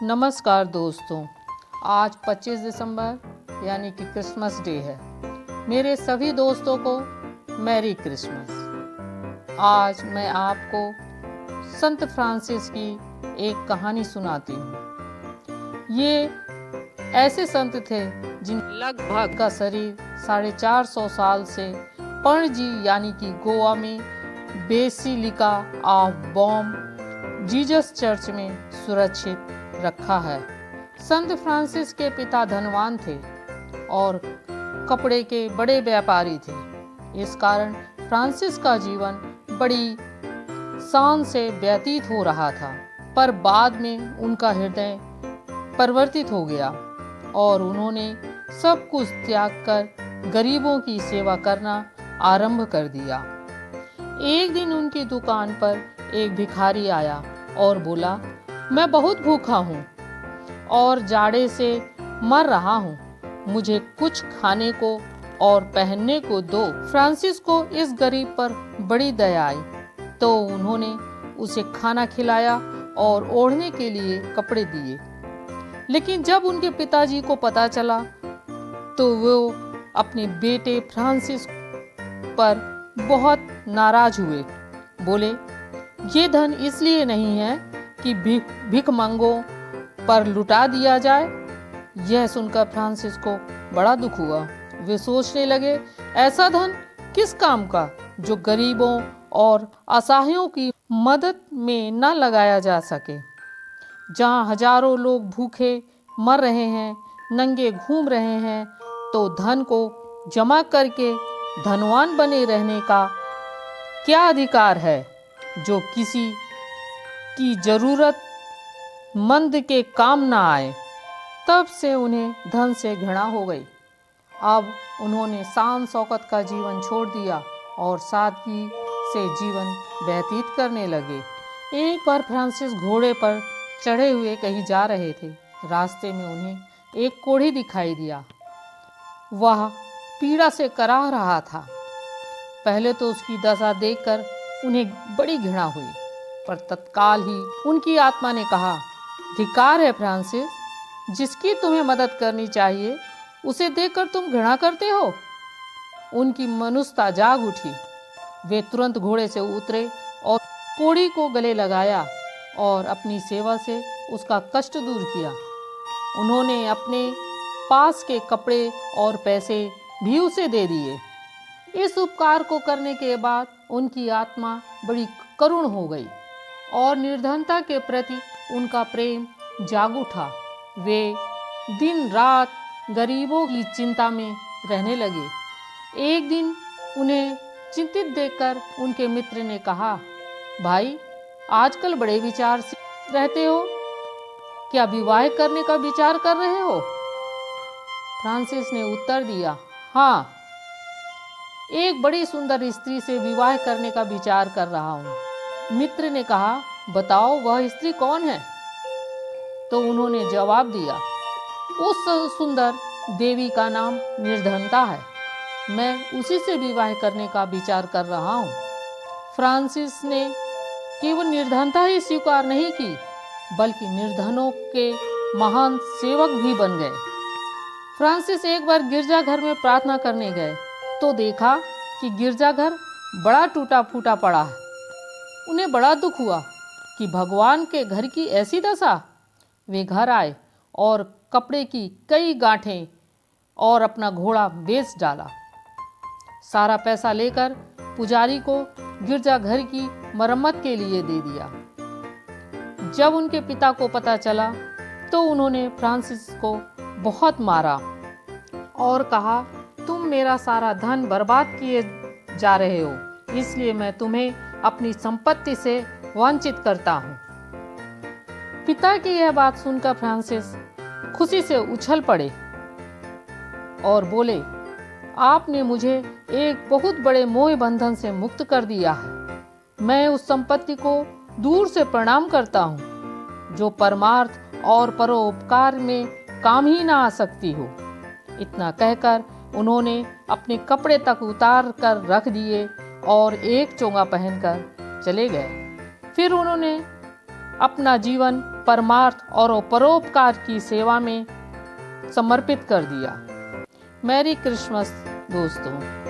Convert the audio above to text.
नमस्कार दोस्तों, आज 25 दिसंबर यानी कि क्रिसमस डे है। मेरे सभी दोस्तों को मैरी क्रिसमस। आज मैं आपको संत फ्रांसिस की एक कहानी सुनाती हूँ। ये ऐसे संत थे जिन लगभग का शरीर 450 साल से पणजी यानी कि गोवा में basilica of Bom Jesus church में सुरक्षित रखा है। संत फ्रांसिस के पिता धनवान थे और कपड़े के बड़े व्यापारी थे। इस कारण फ्रांसिस का जीवन बड़ी शान से व्यतीत हो रहा था, पर बाद में उनका हृदय परिवर्तित हो गया और उन्होंने सब कुछ त्याग कर गरीबों की सेवा करना आरंभ कर दिया। एक दिन उनकी दुकान पर एक भिखारी आया और बोला, मैं बहुत भूखा हूँ और जाड़े से मर रहा हूँ, मुझे कुछ खाने को और पहनने को दो। फ्रांसिस को इस गरीब पर बड़ी दया आई, तो उन्होंने उसे खाना खिलाया और ओढ़ने के लिए कपड़े दिए। लेकिन जब उनके पिताजी को पता चला तो वो अपने बेटे फ्रांसिस पर बहुत नाराज हुए। बोले, ये धन इसलिए नहीं है कि भिखमंगों पर लुटा दिया जाए। यह सुनकर फ्रांसिस को बड़ा दुख हुआ। वे सोचने लगे, ऐसा धन किस काम का जो गरीबों और असहायों की मदद में न लगाया जा सके। जहाँ हजारों लोग भूखे मर रहे हैं, नंगे घूम रहे हैं, तो धन को जमा करके धनवान बने रहने का क्या अधिकार है जो किसी की जरूरत मंद के काम ना आए। तब से उन्हें धन से घृणा हो गई। अब उन्होंने शान शौकत का जीवन छोड़ दिया और सादगी से जीवन व्यतीत करने लगे। एक बार फ्रांसिस घोड़े पर चढ़े हुए कहीं जा रहे थे। रास्ते में उन्हें एक कोढ़ी दिखाई दिया। वह पीड़ा से कराह रहा था। पहले तो उसकी दशा देखकर उन्हें बड़ी घृणा हुई, पर तत्काल ही उनकी आत्मा ने कहा, धिक्कार है फ्रांसिस, जिसकी तुम्हें मदद करनी चाहिए उसे देखकर तुम घृणा करते हो। उनकी मनुष्यता जाग उठी। वे तुरंत घोड़े से उतरे और कोढ़ी को गले लगाया और अपनी सेवा से उसका कष्ट दूर किया। उन्होंने अपने पास के कपड़े और पैसे भी उसे दे दिए। इस उपकार को करने के बाद उनकी आत्मा बड़ी करुण हो गई और निर्धनता के प्रति उनका प्रेम जाग उठा। वे दिन रात गरीबों की चिंता में रहने लगे। एक दिन उन्हें चिंतित देखकर उनके मित्र ने कहा, भाई, आजकल बड़े विचार से रहते हो, क्या विवाह करने का विचार कर रहे हो? फ्रांसिस ने उत्तर दिया, हाँ, एक बड़ी सुंदर स्त्री से विवाह करने का विचार कर रहा हूँ। मित्र ने कहा, बताओ वह स्त्री कौन है? तो उन्होंने जवाब दिया, उस सुंदर देवी का नाम निर्धनता है। मैं उसी से विवाह करने का विचार कर रहा हूँ। फ्रांसिस ने केवल निर्धनता ही स्वीकार नहीं की, बल्कि निर्धनों के महान सेवक भी बन गए। फ्रांसिस एक बार गिरजाघर में प्रार्थना करने गए तो देखा कि गिरजाघर बड़ा टूटा फूटा पड़ा है। उन्हें बड़ा दुख हुआ कि भगवान के घर की ऐसी दशा। वे घर आए और कपड़े की कई गांठें और अपना घोड़ा बेच डाला। सारा पैसा लेकर पुजारी को गिरजाघर की मरम्मत के लिए दे दिया। जब उनके पिता को पता चला तो उन्होंने फ्रांसिस को बहुत मारा और कहा, तुम मेरा सारा धन बर्बाद किए जा रहे हो, इसलिए मैं तुम्हें अपनी संपत्ति से वंचित करता हूँ। पिता की यह बात सुनकर फ्रांसिस खुशी से उछल पड़े और बोले, आपने मुझे एक बहुत बड़े मोह बंधन से मुक्त कर दिया है। मैं उस संपत्ति को दूर से प्रणाम करता हूँ जो परमार्थ और परोपकार में काम ही ना आ सकती हो। इतना कहकर उन्होंने अपने कपड़े तक उतार कर रख दिए और एक चोंगा पहनकर चले गए। फिर उन्होंने अपना जीवन परमार्थ और परोपकार की सेवा में समर्पित कर दिया। मैरी क्रिसमस दोस्तों।